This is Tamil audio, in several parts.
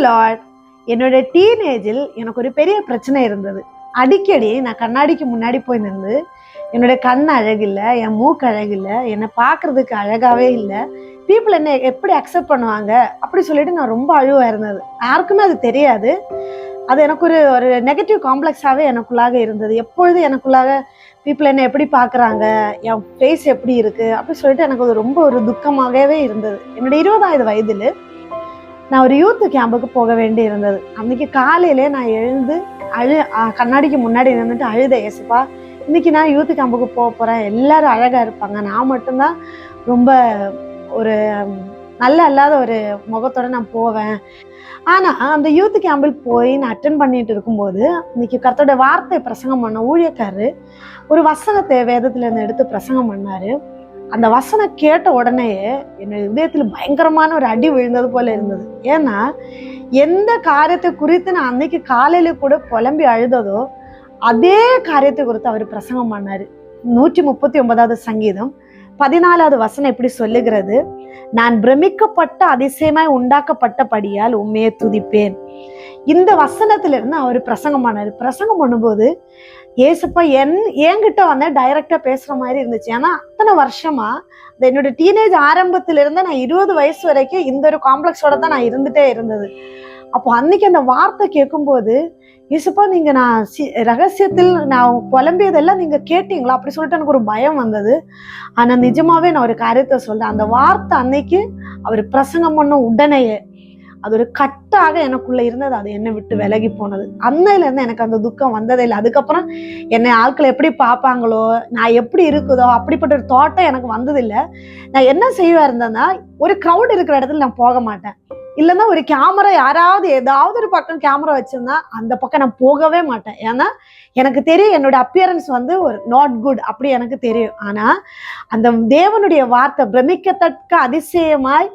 லார்ட். என்னோட டீனேஜில் எனக்கு ஒரு பெரிய பிரச்சனை இருந்தது. அடிக்கடி நான் கண்ணாடிக்கு முன்னாடி போய் நின்று என்னுடைய கண் அழகில்லை, என் மூக்கு அழகில்லை, என்னை பார்க்கறதுக்கு அழகாவே இல்லை, பீப்புள் என்னை எப்படி அக்செப்ட் பண்ணுவாங்க அப்படி சொல்லிட்டு நான் ரொம்ப அழுவா இருந்தது. யாருக்குமே அது தெரியாது. அது எனக்கு ஒரு ஒரு நெகட்டிவ் காம்ப்ளெக்ஸாகவே எனக்குள்ளாக இருந்தது. எப்பொழுதும் எனக்குள்ளாக பீப்புள் என்னை எப்படி பார்க்குறாங்க, என் ஃபேஸ் எப்படி இருக்குது அப்படி சொல்லிட்டு எனக்கு அது ரொம்ப ஒரு துக்கமாகவே இருந்தது. என்னுடைய 20வது வயதில் நான் ஒரு யூத் கேம்புக்கு போக வேண்டி இருந்தது. அன்றைக்கி காலையிலே நான் எழுந்து கண்ணாடிக்கு முன்னாடி நின்றுட்டு அழுத, ஏசப்பா இன்றைக்கி நான் யூத் கேம்புக்கு போக போகிறேன், எல்லோரும் அழகாக இருப்பாங்க, நான் மட்டும்தான் ரொம்ப ஒரு நல்லா இல்லாத ஒரு முகத்தோட நான் போவேன். ஆனால் அந்த யூத் கேம்பில் போய் நான் அட்டென்ட் பண்ணிட்டு இருக்கும்போது இன்னைக்கு கர்த்தருடைய வார்த்தை பிரசங்கம் பண்ண ஊழியக்காரரு ஒரு வசனத்தை வேதத்திலேருந்து எடுத்து பிரசங்கம் பண்ணார். அந்த வசனம் கேட்ட உடனேயே என் இதயத்தில் பயங்கரமான ஒரு அடி விழுந்தது போல இருந்தது. ஏன்னா எந்த காரியத்தை குறித்து நான் அன்னைக்கு காலையில கூட புலம்பி அழுததோ அதே காரியத்தை குறித்து அவர் பிரசங்கம் பண்ணாரு. 139வது சங்கீதம் 14வது வசனம் எப்படி சொல்லுகிறது, நான் பிரமிக்கப்பட்ட அதிசயமாய் உண்டாக்கப்பட்டபடியால் உண்மையை துதிப்பேன். இந்த வசனத்திலிருந்து அவர் பிரசங்கம் பண்ணாரு. பிரசங்கம் பண்ணும்போது ஏசப்பா என்கிட்ட வந்து டைரக்டா பேசுற மாதிரி இருந்துச்சு. ஏன்னா அத்தனை வருஷமா என்னோட டீனேஜ் ஆரம்பத்துல இருந்து நான் 20 வயசு வரைக்கும் இந்த ஒரு காம்ப்ளெக்ஸோட தான் நான் இருந்துட்டே இருந்தது. அப்போ அன்னைக்கு அந்த வார்த்தை கேட்கும்போது, ஏசப்பா நீங்க நான் ரகசியத்தில் நான் புலம்பியதெல்லாம் நீங்க கேட்டீங்களா அப்படி சொல்லிட்டு எனக்கு ஒரு பயம் வந்தது. ஆனா நிஜமாவே நான் ஒரு காரியத்தை சொல்றேன், அந்த வார்த்தை அன்னைக்கு அவர் பிரசங்கம் பண்ண உடனேயே அது ஒரு கட்டாக எனக்குள்ள இருந்தது. அது என்னை விட்டு விலகி போனது. அன்னையில இருந்து எனக்கு அந்த துக்கம் வந்ததே இல்லை. அதுக்கப்புறம் என்னை ஆட்கள் எப்படி பார்ப்பாங்களோ, நான் எப்படி இருக்குதோ அப்படிப்பட்ட ஒரு தோட்டம் எனக்கு வந்ததில்லை. நான் என்ன செய்வா இருந்தேன்னா, ஒரு க்ரௌட் இருக்கிற இடத்துல நான் போக மாட்டேன். இல்லைன்னா ஒரு கேமரா யாராவது ஏதாவது ஒரு பக்கம் கேமரா வச்சிருந்தா அந்த பக்கம் நான் போகவே மாட்டேன். ஏன்னா எனக்கு தெரியும் என்னோட அப்பியரன்ஸ் வந்து ஒரு நாட் குட் அப்படி எனக்கு தெரியும். ஆனா அந்த தேவனுடைய வார்த்தை பிரமிக்கத்தக்க அதிசயமாய்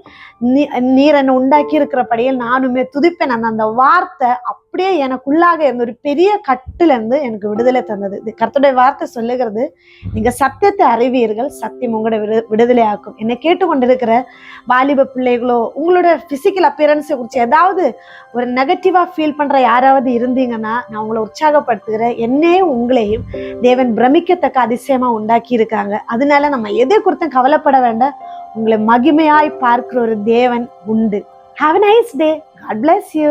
நீர் என்னை உண்டாக்கி இருக்கிறபடியில் நானுமே துதிப்பேன். அந்த வார்த்தை அப்படியே எனக்குள்ளாக இருந்த ஒரு பெரிய கட்டுல இருந்து எனக்கு விடுதலை தந்தது. இது கர்த்தருடைய வார்த்தை சொல்லுகிறது, நீங்க சத்தியத்தை அறிவீர்கள், சத்தியம் உங்களோட விடுதலை ஆக்கும். என்னை கேட்டுக்கொண்டிருக்கிற வாலிப பிள்ளைகளோ, உங்களோட பிசிக்கல் அப்பியரன்ஸை குறித்து ஏதாவது ஒரு நெகட்டிவா ஃபீல் பண்ற யாராவது இருந்தீங்கன்னா நான் உங்களை உற்சாகப்படுத்துகிறேன். என்னையும் உங்களையும் தேவன் பிரமிக்கத்தக்க அதிசயமா உண்டாக்கி இருக்காங்க. அதனால நம்ம எதை குறித்தும் கவலைப்பட வேண்டாம். உங்களை மகிமையாய் பார்க்கிற ஒரு தேவன் உண்டு. Have a nice day. God bless you.